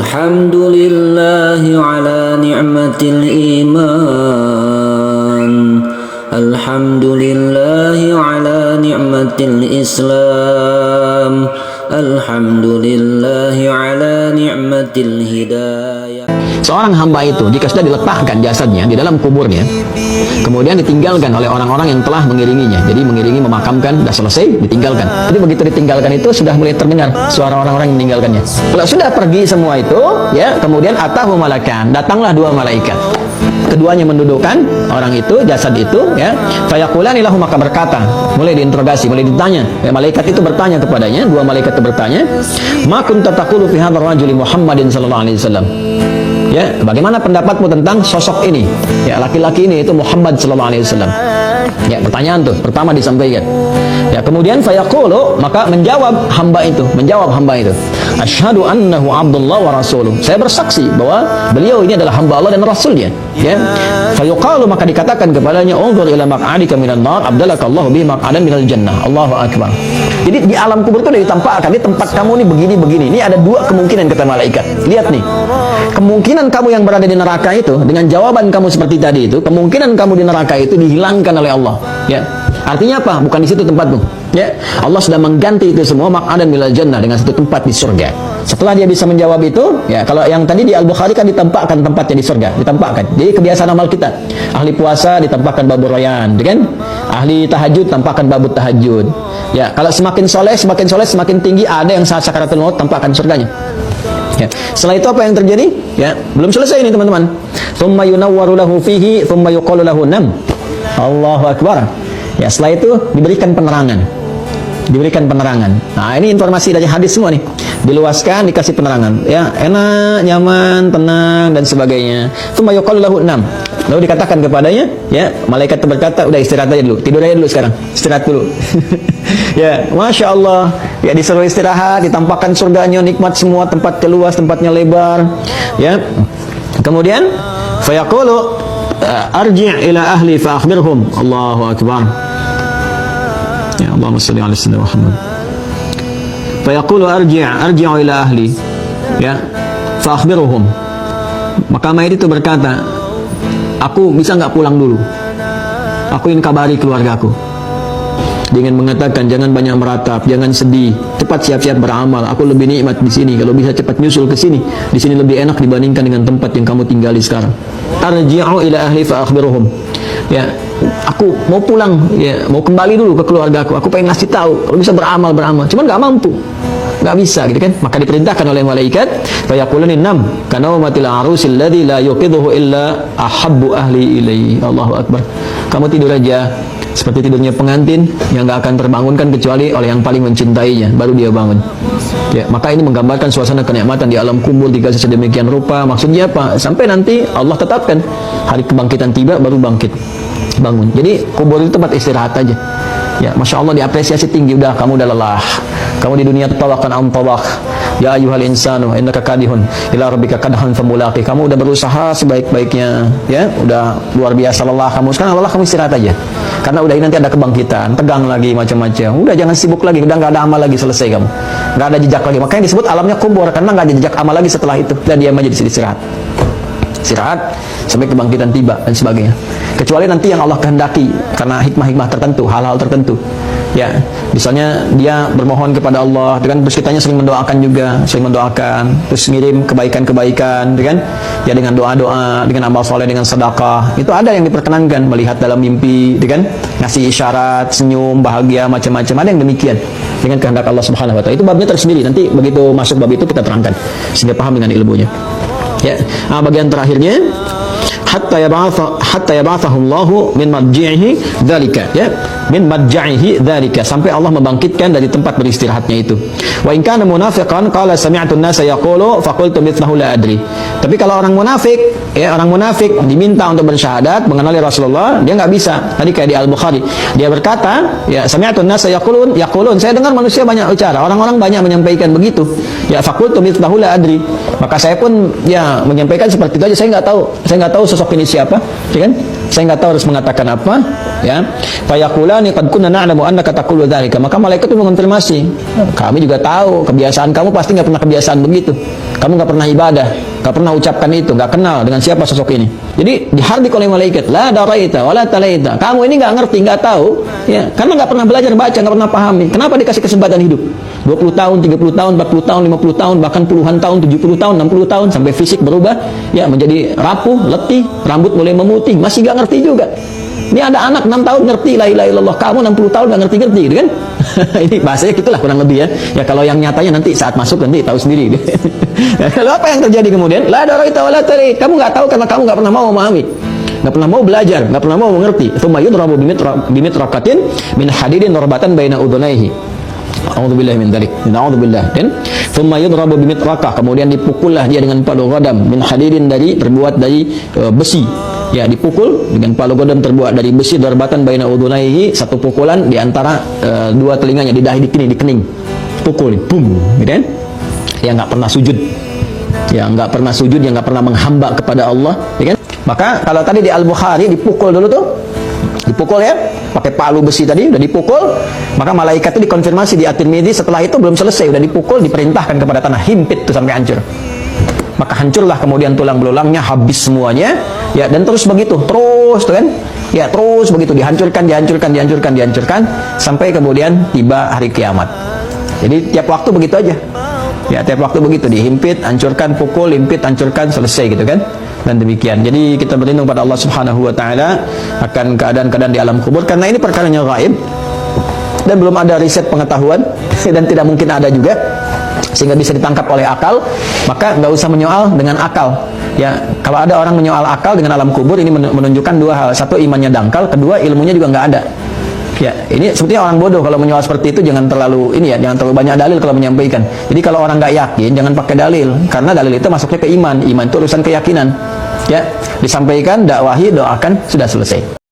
Alhamdulillahi ala ni'matil iman. Alhamdulillahi ala ni'matil Islam. Alhamdulillahi ala ni'matil hidayah. Seorang hamba itu jika sudah diletakkan jasadnya di dalam kuburnya, kemudian ditinggalkan oleh orang-orang yang telah mengiringinya. Jadi mengiringi, memakamkan, sudah selesai, ditinggalkan. Jadi begitu ditinggalkan itu sudah mulai terdengar suara orang-orang yang meninggalkannya. Kalau sudah pergi semua itu, ya, kemudian atahu malakan, datanglah dua malaikat. Keduanya mendudukkan orang itu, jasad itu, ya. Fayaqulani lahu, maka berkata, mulai diinterogasi, mulai ditanya. Ya, malaikat itu bertanya kepadanya, dua malaikat itu bertanya, "Ma kunta taqulu fi hadzal rajuli Muhammadin sallallahu alaihi wasallam?" Ya, bagaimana pendapatmu tentang sosok ini? Ya, laki-laki ini itu Muhammad sallallahu alaihi wasallam. Ya, pertanyaan tuh pertama disampaikan. Ya, kemudian fayaqulu, maka menjawab hamba itu, asyhadu annahu abdullah wa rasuluh. Saya bersaksi bahwa beliau ini adalah hamba Allah dan rasulnya. Ya. Fayuqalu, maka dikatakan kepadanya, unzur ila maq'adika minan nar abdalakallahu bi maq'adan minal jannah. Allahu akbar. Jadi di alam kubur itu sudah ditampakkan, di tempat kamu ini begini-begini. Ini ada dua kemungkinan, kata malaikat. Lihat nih. Kemungkinan kamu yang berada di neraka itu dengan jawaban kamu seperti tadi itu, kemungkinan kamu di neraka itu dihilangkan oleh Allah. Ya. Artinya apa? Bukan di situ tempatmu. Ya. Allah sudah mengganti itu semua maq'adan minal jannah dengan satu tempat di surga. Setelah dia bisa menjawab itu, ya, kalau yang tadi di Al-Bukhari kan ditampakkan tempatnya di surga, ditampakkan. Jadi kebiasaan amal kita. Ahli puasa ditampakkan babur rayyan, kan? Ahli tahajud tampakkan babut tahajud. Ya, kalau semakin soleh, semakin tinggi, ada yang saat sakaratul maut tampakkan surganya. Ya. Setelah itu apa yang terjadi? Ya, belum selesai ini teman-teman. Tsumma yunawwaru lahu fihi, tsumma yuqalu lahu nam. Allahu akbar. Ya, setelah itu diberikan penerangan. Nah, ini informasi dari hadis semua nih. Diluaskan, dikasih penerangan. Ya, enak, nyaman, tenang dan sebagainya. Tsumma yuqalu lahu nam. Lalu dikatakan kepadanya, ya, malaikat itu berkata, udah istirahat aja dulu, tidur aja dulu sekarang, istirahat dulu. Ya, masya Allah, ya, disuruh istirahat, ditampakkan surganya, nikmat semua, tempatnya luas, tempatnya lebar, ya. Kemudian, fayaqulu arji' ila ahli fa akhbirhum. Allahu akbar. Ya, Allahumma shalli ala sayyidina Muhammad. Fayaqulu arji'u ila ahli, ya, fa akhbirhum. Maka mayit itu berkata, aku bisa nggak pulang dulu? Aku ingin kabari keluargaku. Dia ingin mengatakan, jangan banyak meratap, jangan sedih, cepat siap-siap beramal. Aku lebih nikmat di sini. Kalau bisa cepat nyusul ke sini. Di sini lebih enak dibandingkan dengan tempat yang kamu tinggali sekarang. Arji'u ila ahli fa akhbirhum. Ya, aku mau pulang, ya, mau kembali dulu ke keluargaku. Aku pengen ngasih tahu, kalau bisa beramal, cuman nggak mampu. Nggak bisa, gitu kan? Maka diperintahkan oleh malaikat, fayaqulani nam kana umatil arusil ladzi la yuqidhuhu illa ahabbu ahli ilaihi. Allahu akbar. Kamu tidur aja seperti tidurnya pengantin yang nggak akan terbangunkan kecuali oleh yang paling mencintainya, baru dia bangun. Ya, maka ini menggambarkan suasana kenikmatan di alam kubur dikasih sedemikian rupa. Maksudnya apa? Sampai nanti Allah tetapkan hari kebangkitan tiba, baru bangkit, bangun. Jadi kubur itu tempat istirahat aja. Ya, masya Allah, diapresiasi tinggi. Udah, kamu udah lelah, kamu di dunia tawakan antawak. Ya ayyuhal insanu innaka kadihun ila rabbika kadhan famulaqi. Kamu udah berusaha sebaik-baiknya, ya, udah luar biasa lelah kamu. Sekarang lelah, kamu istirahat aja. Karena udah ini nanti ada kebangkitan, tegang lagi macam-macam. Udah, jangan sibuk lagi, udah nggak ada amal lagi, selesai kamu. Nggak ada jejak lagi. Makanya disebut alamnya kubur, karena nggak ada jejak amal lagi setelah itu. Dan diam aja di sini, istirahat sampai kebangkitan tiba dan sebagainya. Kecuali nanti yang Allah kehendaki karena hikmah-hikmah tertentu, hal-hal tertentu. Ya, misalnya dia bermohon kepada Allah, dengan terus kitanya sering mendoakan juga, terus ngirim kebaikan-kebaikan, kan? Ya, dengan doa-doa, dengan amal soleh, dengan sedekah. Itu ada yang diperkenankan, melihat dalam mimpi, kan? Ngasih isyarat, senyum, bahagia, macam-macam. Ada yang demikian dengan kehendak Allah Subhanahu wa taala. Itu babnya tersendiri. Nanti begitu masuk bab itu kita terangkan sehingga paham dengan ilmunya. Ya, bagian terakhirnya hatta yab'athahu Allahu min marji'ihi dzalika, ya, min marji'ihi dzalika, sampai Allah membangkitkan dari tempat beristirahatnya itu. Wa in kana munafiqan qala sami'tu an-nasa yaqulu fa qultu mithlahu la adri. Tapi kalau orang munafik, ya, orang munafik diminta untuk bersyahadat mengenali Rasulullah, dia nggak bisa. Tadi kayak di Al-Bukhari, dia berkata, ya, sami'tu an-nasa yaqulun, saya dengar manusia banyak bicara, orang-orang banyak menyampaikan begitu. Ya, fa qultu mithlahu la adri. Maka saya pun, ya, menyampaikan seperti itu aja. Saya nggak tahu sosok ini siapa, ya kan? Saya nggak tahu harus mengatakan apa, ya. Fayaqulani qad kunna na'lamu annaka taqulu dzalika. Maka malaikat itu mengonfirmasi, kami juga tahu kebiasaan kamu pasti nggak pernah kebiasaan begitu. Kamu nggak pernah ibadah, nggak pernah ucapkan itu, nggak kenal dengan siapa sosok ini. Jadi dihardik oleh malaikat, la daraita wala talaita. Kamu ini nggak ngerti, nggak tahu, ya, karena nggak pernah belajar baca, nggak pernah pahami. Kenapa dikasih kesempatan hidup? 20 tahun, 30 tahun, 40 tahun, 50 tahun, bahkan puluhan tahun, 70 tahun, 60 tahun, sampai fisik berubah, ya, menjadi rapuh, letih, rambut mulai memutih, masih nggak ngerti juga. Ini ada anak 6 tahun ngerti la ilaha illallah, kamu 60 tahun nggak ngerti-ngerti, gitu kan? Ini bahasanya gitulah kurang lebih ya. Ya kalau yang nyatanya nanti saat masuk nanti tahu sendiri. Lalu apa yang terjadi kemudian? La daraita wala tarit. Kamu nggak tahu karena kamu nggak pernah mau memahami, nggak pernah mau belajar, nggak pernah mau mengerti. Tsumma yudrabu bimitraqatin min hadidin darbatan baina udhunaihi. A'udzubillahi min dzalik. Na'udzubillah. Dan tsumma yudrabu bimitraqah, kemudian dipukullah dia dengan palu qadam min hadidin, terbuat dari besi. Ya, dipukul dengan palu qadam terbuat dari besi, darbatan baina udhunaihi, satu pukulan di antara dua telinganya, di dahi, di kening. Pukul, boom, gitu kan? Yang nggak pernah sujud. Yang nggak pernah sujud, yang nggak pernah menghamba kepada Allah, ya kan? Maka kalau tadi di Al-Bukhari dipukul dulu tuh, dipukul ya, pakai palu besi tadi udah dipukul, maka malaikat itu dikonfirmasi di At-Tirmidzi, setelah itu belum selesai, udah dipukul, diperintahkan kepada tanah, himpit tuh sampai hancur. Maka hancurlah kemudian tulang belulangnya, habis semuanya, ya, dan terus begitu, terus tuh kan, ya, terus begitu dihancurkan sampai kemudian tiba hari kiamat. Jadi tiap waktu begitu aja. Ya, tiap waktu begitu, dihimpit, hancurkan, pukul, himpit, hancurkan, selesai gitu kan. Dan demikian. Jadi kita berlindung pada Allah Subhanahu wa taala akan keadaan-keadaan di alam kubur, karena ini perkaranya gaib dan belum ada riset pengetahuan dan tidak mungkin ada juga sehingga bisa ditangkap oleh akal. Maka nggak usah menyoal dengan akal. Ya, kalau ada orang menyoal akal dengan alam kubur, ini menunjukkan dua hal. Satu, imannya dangkal, kedua, ilmunya juga nggak ada. Ya, ini sebetulnya orang bodoh kalau menyoal seperti itu. Jangan terlalu jangan terlalu banyak dalil kalau menyampaikan. Jadi kalau orang nggak yakin, jangan pakai dalil, karena dalil itu masuknya ke iman. Iman itu urusan keyakinan. Ya, disampaikan, dakwahi, doakan, sudah selesai.